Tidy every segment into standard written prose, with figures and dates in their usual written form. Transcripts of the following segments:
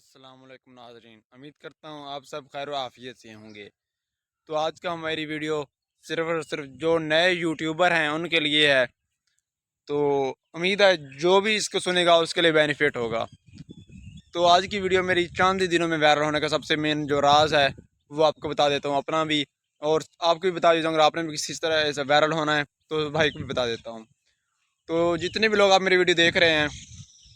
अस्सलामुअलैकुम नाज़रीन, उम्मीद करता हूँ आप सब खैर व आफियत से होंगे। तो आज का हमारी वीडियो सिर्फ़ और सिर्फ जो नए यूट्यूबर हैं उनके लिए है। तो उम्मीद है जो भी इसको सुनेगा उसके लिए बेनिफिट होगा। तो आज की वीडियो मेरी चंद ही दिनों में वायरल होने का सबसे मेन जो राज है वो आपको बता देता हूँ, अपना भी और आपको भी बता देता हूँ। अगर आपने भी किसी तरह ऐसा वायरल होना है तो भाई को भी बता देता हूँ। तो जितने भी लोग आप मेरी वीडियो देख रहे हैं,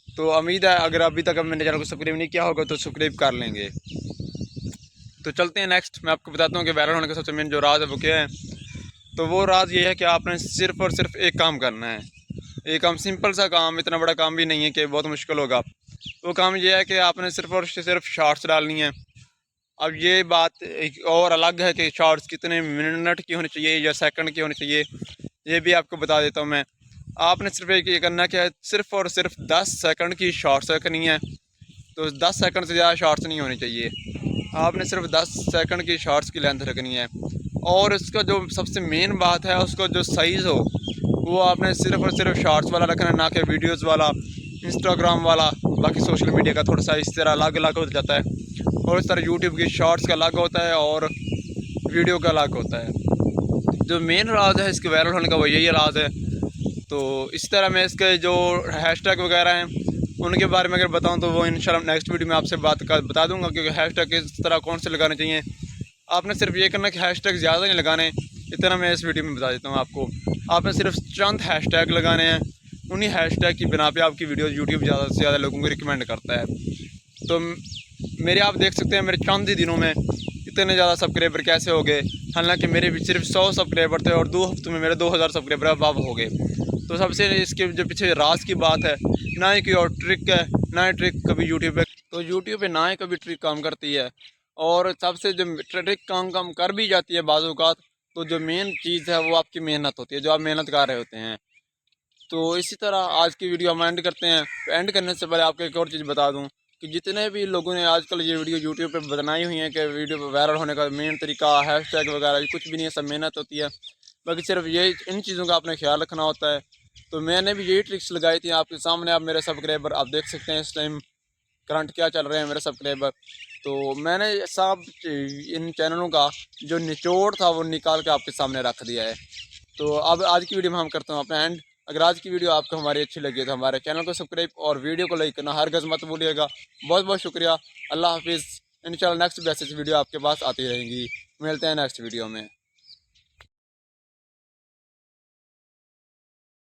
तो उम्मीद है अगर अभी तक मेरे चैनल को सब्सक्राइब नहीं किया होगा तो सब्सक्राइब कर लेंगे। तो चलते हैं नेक्स्ट। मैं आपको बताता हूँ कि वायरल होने का सबसे मेन जो राज है वो क्या है। तो वो राज ये है कि आपने सिर्फ़ और सिर्फ एक काम करना है। एक काम, सिंपल सा काम, इतना बड़ा काम भी नहीं है कि बहुत मुश्किल होगा। वो काम ये है कि आपने सिर्फ़ और सिर्फ शॉर्ट्स डालनी है। अब ये बात एक और अलग है कि शॉर्ट्स कितने मिनट की होनी चाहिए या सेकंड की होनी चाहिए, ये भी आपको बता देता हूँ मैं। आपने सिर्फ एक ये करना क्या है, सिर्फ़ और सिर्फ 10 सेकंड की शॉर्ट्स रखनी है। तो 10 सेकंड से ज़्यादा शॉर्ट्स नहीं होनी चाहिए। आपने सिर्फ 10 सेकंड की शॉर्ट्स की लेंथ रखनी है। और इसका जो सबसे मेन बात है, उसका जो साइज़ हो वो आपने सिर्फ और सिर्फ शॉर्ट्स वाला रखना है, ना कि वीडियोस वाला, इंस्टाग्राम वाला। बाकी सोशल मीडिया का थोड़ा सा इस तरह अलग अलग हो जाता है, और इस तरह यूट्यूब की शॉर्ट्स का अलग होता है और वीडियो का अलग होता है। जो मेन राज है इसके वायरल होने का वो यही राज है। तो इस तरह मैं इसके जो हैशटैग वगैरह हैं उनके बारे में अगर बताऊं तो वो इंशाल्लाह नेक्स्ट वीडियो में आपसे बता दूंगा, क्योंकि हैशटैग किस तरह कौन से लगाने चाहिए। आपने सिर्फ ये करना कि हैशटैग ज़्यादा नहीं लगाने, इतना मैं इस वीडियो में बता देता हूँ आपको। आपने सिर्फ चंद हैशटैग लगाने हैं, उन्हीं हैशटैग की बिना पे आपकी वीडियो यूट्यूब ज़्यादा से ज़्यादा लोगों को रिकमेंड करता है। तो मेरे आप देख सकते हैं मेरे चंद ही दिनों में इतने ज़्यादा सब्सक्राइबर कैसे हो गए। हालांकि मेरे भी सिर्फ 100 सब्सक्राइबर थे और 2 हफ्तों में मेरे 2000 सब्सक्राइबर अब हो गए। तो सबसे इसके जो पीछे राज की बात है, ना ही कोई और ट्रिक है, ना ही ट्रिक कभी यूट्यूब पे, तो यूट्यूब पे ना ही कभी ट्रिक काम करती है। और सबसे जो ट्रिक काम कर भी जाती है बाज़ औक़ात, तो जो मेन चीज़ है वो आपकी मेहनत होती है, जो आप मेहनत कर रहे होते हैं। तो इसी तरह आज की वीडियो हम एंड करते हैं। एंड करने से पहले आपको एक और चीज़ बता दूं कि जितने भी लोगों ने आजकल ये वीडियो यूट्यूब पे बनाई हुई है कि वीडियो पे वायरल होने का मेन तरीका हैशटैग वगैरह कुछ भी नहीं है, सब मेहनत होती है। बाकी सिर्फ यही इन चीज़ों का आपने ख्याल रखना होता है। तो मैंने भी यही ट्रिक्स लगाई थी आपके सामने। आप मेरे सब्सक्राइबर आप देख सकते हैं इस टाइम करंट क्या चल रहे हैं मेरे सब्सक्राइबर। तो मैंने सब इन चैनलों का जो निचोड़ था वो निकाल के आपके सामने रख दिया है। तो अब आज की वीडियो में हम करते हैं अपना एंड। अगर आज की वीडियो आपको हमारी अच्छी लगी तो हमारे चैनल को सब्सक्राइब और वीडियो को लाइक करना हरगिज़ मत भूलिएगा। बहुत बहुत शुक्रिया। अल्लाह हाफिज़। इंशाल्लाह नेक्स्ट बेसिस वीडियो आपके पास आती रहेंगी। मिलते हैं नेक्स्ट वीडियो में।